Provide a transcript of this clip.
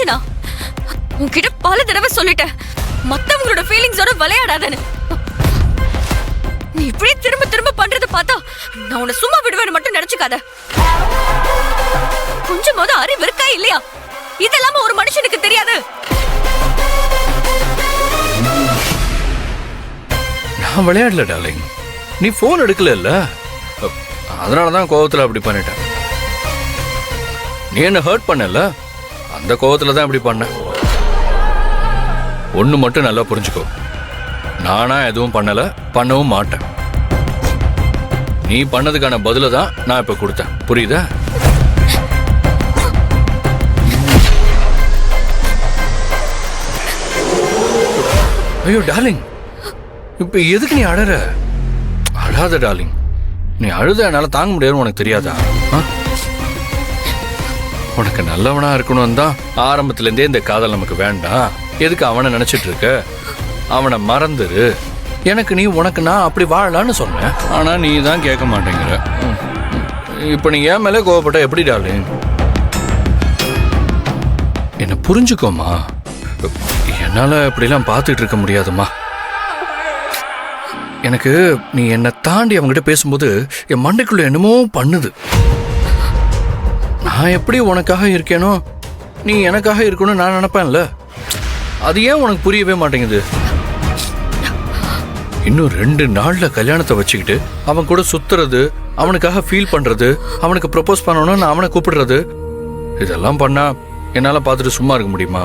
மனுஷனா? உன்கிட்ட பல தடவை சொல்லிட்டேன், மத்தவங்களோட ஃபீலிங்ஸோட விளையாடாதன்னு. நீ இப்படியே திரும்ப திரும்ப பண்றத பார்த்தா நான் உன்னை சும்மா விடுவேன்னு மட்டும் நினைச்சுக்காத. கொஞ்சமாவது அறிவு இருக்கா இல்லையா? இதெல்லாம ஒரு மனுஷனுக்கு தெரியாது. நான் விளையாடல டார்லிங், நீ போன் எடுக்கல, அதனாலதான் கோவத்துல அப்படி பண்ணிட்டேன். நீ என்ன ஹர்ட் பண்ணல, அந்த கோவத்துல தான் இப்படி பண்ண. ஒண்ணு மட்டும் நல்லா புரிஞ்சுக்கோ, நானா எதுவும் பண்ணல, பண்ணவும் மாட்டேன். நீ பண்ணதுக்கான பதில தான் நான் இப்ப கொடுத்தேன், புரியுதா? ஐயோ டார்லிங், இப்ப எதுக்கு நீ அழற? அழாத டார்லிங், நீ அழுத என்னால தாங்க முடியாதுன்னு உனக்கு தெரியாதா? உனக்கு நல்லவனா இருக்கணும் தான் ஆரம்பத்துல இருந்தே இந்த காதல் நமக்கு வேண்டாம். எதுக்கு அவனை நினைச்சிட்டு இருக்க? அவனை மறந்துரு. எனக்கு நீ உனக்கு நான் அப்படி வாழலான்னு சொன்னேன், ஆனா நீ தான் கேட்க மாட்டேங்கிற. இப்ப நீ ஏன் மேலே கோவப்பட்ட எப்படி டார்லிங்? என்ன புரிஞ்சுக்கோமா, என்னால இப்படிலாம் பார்த்துட்டு இருக்க முடியாதுமா. எனக்கு நீ என்னை தாண்டி அவங்ககிட்ட பேசும்போது என் மண்டைக்குள்ள என்னமோ பண்ணுது. நான் எப்படி உனக்காக இருக்கேனோ நீ எனக்காக இருக்கணும்னு நான் நினைப்பேன்ல, அது ஏன் உனக்கு புரியவே மாட்டேங்குது? இன்னும் 2 நாள்ல கல்யாணத்தை வச்சுக்கிட்டு அவன் கூட சுத்துறது, அவனுக்காக ஃபீல் பண்றது, அவனுக்கு ப்ரப்போஸ் பண்ணணும்னு நான் அவனை கூப்பிடுறது, இதெல்லாம் பண்ணா என்னால பார்த்துட்டு சும்மா இருக்க முடியுமா?